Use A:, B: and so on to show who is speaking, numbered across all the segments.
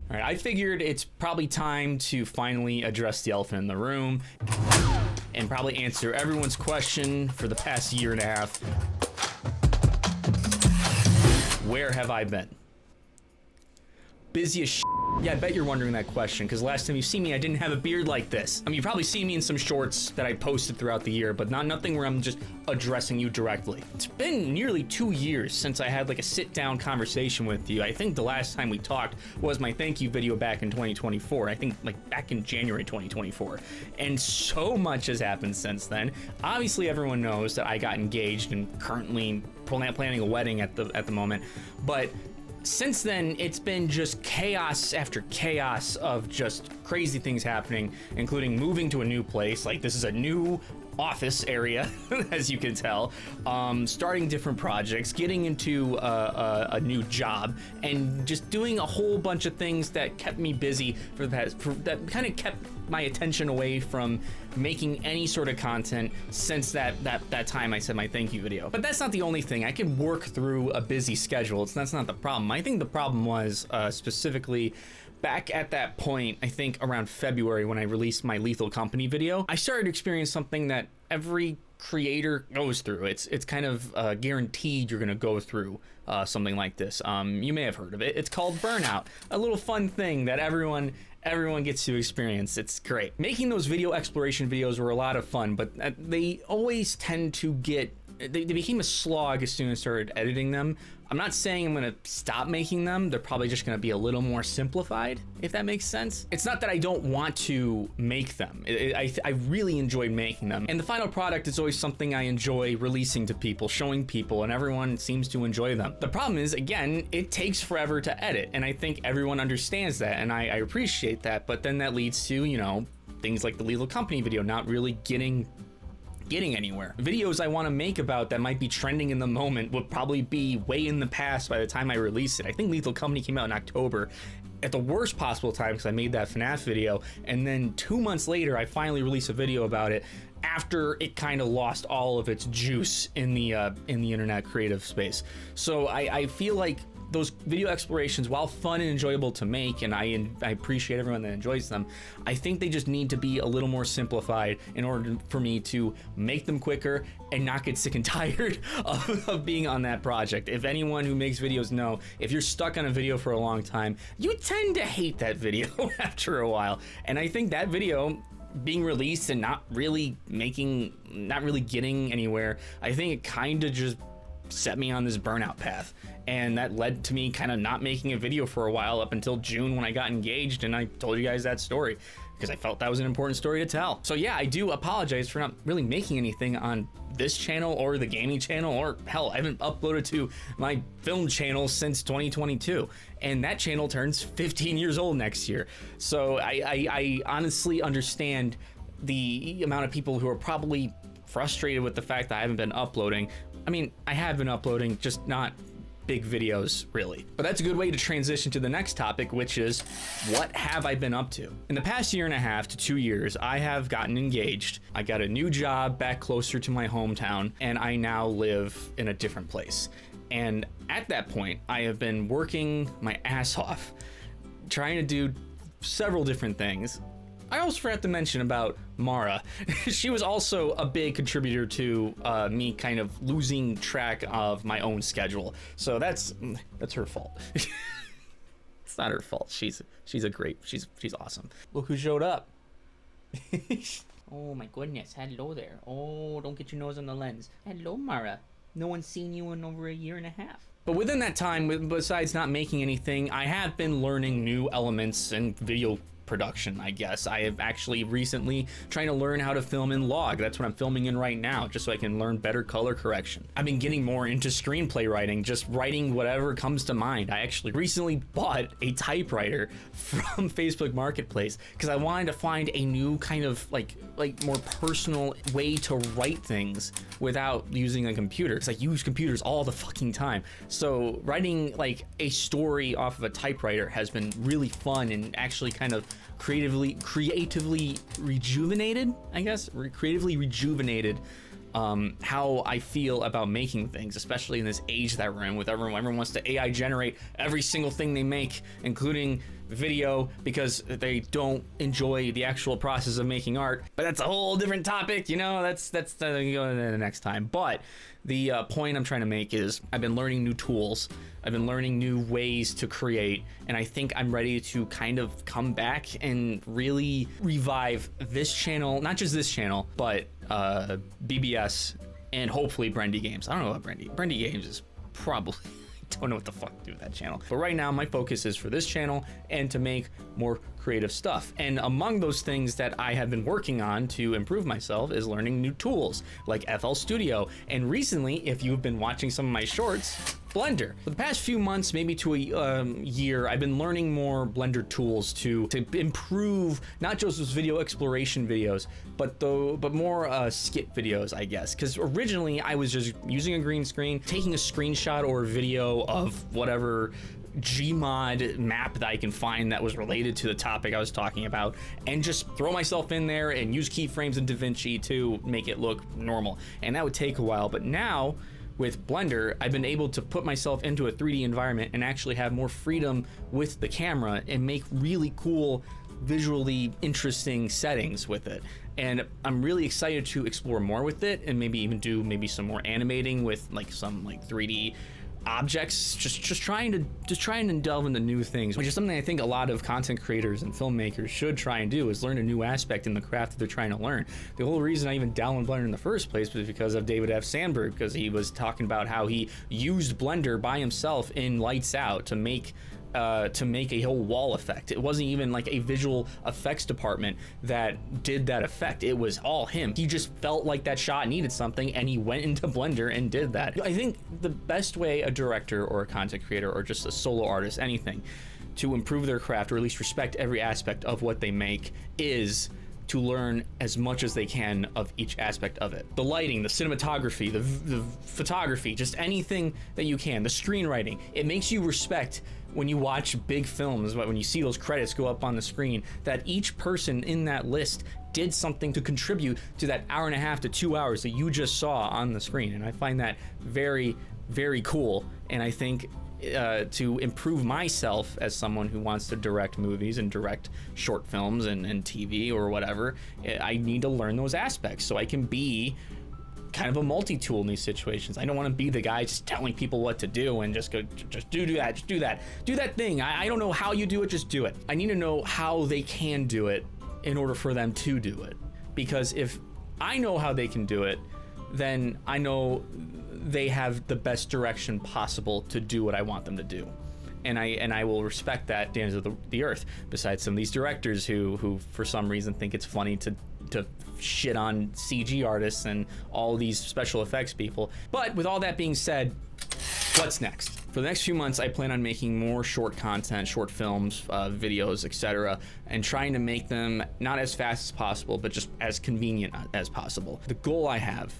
A: All right, I figured it's probably time to finally address the elephant in the room and probably answer everyone's question for the past year and a half. Where have I been? Busy as shit. Yeah, I bet you're wondering that question, because last time you see me, I didn't have a beard like this. I mean, you probably see me in some shorts that I posted throughout the year, but nothing where I'm just addressing you directly. It's been nearly 2 years since I had like a sit-down conversation with you. I think the last time we talked was my thank you video back in 2024. I think like back in January 2024. And so much has happened since then. Obviously, everyone knows that I got engaged and currently planning a wedding at the moment, but since then, it's been just chaos after chaos of just crazy things happening, including moving to a new place. Like, this is a new office area, as you can tell, starting different projects, getting into a new job, and just doing a whole bunch of things that kept me busy that kind of kept my attention away from making any sort of content since that time I said my thank you video. But that's not the only thing. I can work through a busy schedule. That's not the problem. I think the problem was specifically back at that point, I think around February when I released my Lethal Company video, I started to experience something that every creator goes through. It's kind of guaranteed you're gonna go through something like this. You may have heard of it. It's called burnout. A little fun thing that everyone gets to experience. It's great. Making those video exploration videos were a lot of fun, but they always tend to get, they became a slog as soon as I started editing them. I'm not saying I'm gonna stop making them. They're probably just gonna be a little more simplified, if that makes sense. It's not that I don't want to make them. I really enjoy making them. And the final product is always something I enjoy releasing to people, showing people, and everyone seems to enjoy them. The problem is, again, it takes forever to edit, and I think everyone understands that, and I appreciate that, but then that leads to, you know, things like the Lethal Company video not really getting anywhere. Videos I want to make about that might be trending in the moment would probably be way in the past by the time I release it. I think Lethal Company came out in October at the worst possible time because I made that FNAF video, and then 2 months later I finally released a video about it after it kind of lost all of its juice in the internet creative space. So I feel like those video explorations, while fun and enjoyable to make, and I appreciate everyone that enjoys them, I think they just need to be a little more simplified in order for me to make them quicker and not get sick and tired of being on that project. If anyone who makes videos know, if you're stuck on a video for a long time, you tend to hate that video after a while. And I think that video being released and not really getting anywhere, I think it kind of just set me on this burnout path, and that led to me kind of not making a video for a while up until June when I got engaged, and I told you guys that story because I felt that was an important story to tell. So yeah, I do apologize for not really making anything on this channel or the gaming channel, or hell, I haven't uploaded to my film channel since 2022, and that channel turns 15 years old next year. So I honestly understand the amount of people who are probably frustrated with the fact that I haven't been uploading. I mean, I have been uploading, just not big videos, really. But that's a good way to transition to the next topic, which is, what have I been up to? In the past 1.5 to 2 years, I have gotten engaged. I got a new job back closer to my hometown, and I now live in a different place. And at that point, I have been working my ass off, trying to do several different things. I also forgot to mention about Mara. She was also a big contributor to me kind of losing track of my own schedule. So that's her fault. It's not her fault. She's awesome. Look who showed up. Oh my goodness, hello there. Oh, don't get your nose on the lens. Hello, Mara. No one's seen you in over 1.5 years. But within that time, besides not making anything, I have been learning new elements in video production, I guess. I have actually recently trying to learn how to film in log. That's what I'm filming in right now, just so I can learn better color correction. I've been getting more into screenplay writing, just writing whatever comes to mind. I actually recently bought a typewriter from Facebook Marketplace because I wanted to find a new kind of like more personal way to write things without using a computer, because I use computers all the fucking time. So writing like a story off of a typewriter has been really fun and actually kind of creatively rejuvenated, I guess, creatively rejuvenated how I feel about making things, especially in this age that we're in, with everyone wants to AI generate every single thing they make, including video, because they don't enjoy the actual process of making art. But that's a whole different topic, you know. That's the next time. But the point I'm trying to make is I've been learning new tools, I've been learning new ways to create, and I think I'm ready to kind of come back and really revive this channel, not just this channel, but BBS and hopefully Brendy Games. I don't know about Brendy Games is probably don't know what the fuck to do with that channel. But right now my focus is for this channel and to make more creative stuff. And among those things that I have been working on to improve myself is learning new tools like FL Studio. And recently, if you've been watching some of my shorts, Blender. For the past few months, maybe to a year, I've been learning more Blender tools to improve not just those video exploration videos, but more skit videos, I guess. Because originally I was just using a green screen, taking a screenshot or a video of whatever Gmod map that I can find that was related to the topic I was talking about, and just throw myself in there and use keyframes in DaVinci to make it look normal. And that would take a while, but now with Blender, I've been able to put myself into a 3D environment and actually have more freedom with the camera and make really cool, visually interesting settings with it. And I'm really excited to explore more with it, and maybe even do some more animating with some 3D objects, just trying to delve into new things, which is something I think a lot of content creators and filmmakers should try and do, is learn a new aspect in the craft that they're trying to learn. The whole reason I even downloaded Blender in the first place was because of David F. Sandberg, because he was talking about how he used Blender by himself in Lights Out to make a whole wall effect. It wasn't even like a visual effects department that did that effect. It was all him. He just felt like that shot needed something and he went into Blender and did that. I think the best way a director or a content creator or just a solo artist, anything, to improve their craft or at least respect every aspect of what they make is to learn as much as they can of each aspect of it. The lighting, the cinematography, the photography, just anything that you can, the screenwriting. It makes you respect when you watch big films, when you see those credits go up on the screen, that each person in that list did something to contribute to that hour and a half to 2 hours that you just saw on the screen. And I find that very, very cool. And I think to improve myself as someone who wants to direct movies and direct short films and TV or whatever, I need to learn those aspects so I can be kind of a multi-tool in these situations. I don't want to be the guy just telling people what to do and just go, just do that thing. I don't know how you do it, just do it. I need to know how they can do it in order for them to do it. Because if I know how they can do it, then I know they have the best direction possible to do what I want them to do. And I will respect that at the ends of the earth, besides some of these directors who for some reason think it's funny to shit on CG artists and all these special effects people. But with all that being said, what's next? For the next few months, I plan on making more short content, short films, videos, etc., and trying to make them not as fast as possible, but just as convenient as possible. The goal I have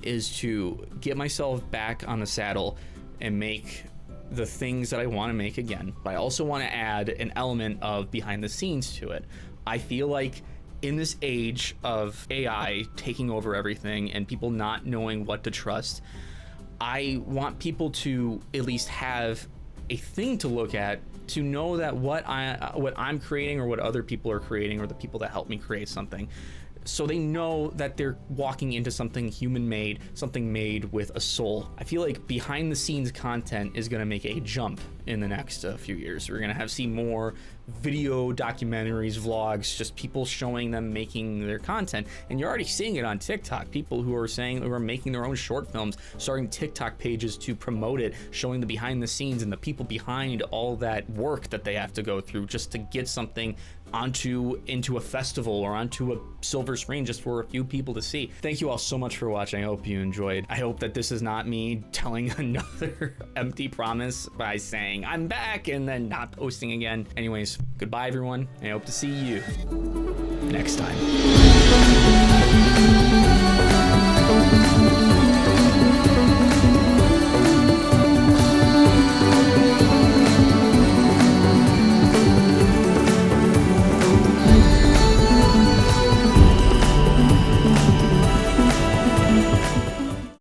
A: is to get myself back on the saddle and make the things that I want to make again. But I also want to add an element of behind the scenes to it. I feel like in this age of AI taking over everything and people not knowing what to trust, I want people to at least have a thing to look at to know that what I'm creating or what other people are creating or the people that help me create something, so they know that they're walking into something human-made, something made with a soul. I feel like behind-the-scenes content is going to make a jump in the next few years. We're going to see more video documentaries, vlogs, just people showing them making their content. And you're already seeing it on TikTok. People who are making their own short films, starting TikTok pages to promote it, showing the behind-the-scenes and the people behind all that work that they have to go through just to get something into a festival or onto a silver screen just for a few people to see. Thank you all so much for watching. I hope you enjoyed. I hope that this is not me telling another empty promise by saying I'm back and then not posting again. Anyways, goodbye everyone. I hope to see you next time.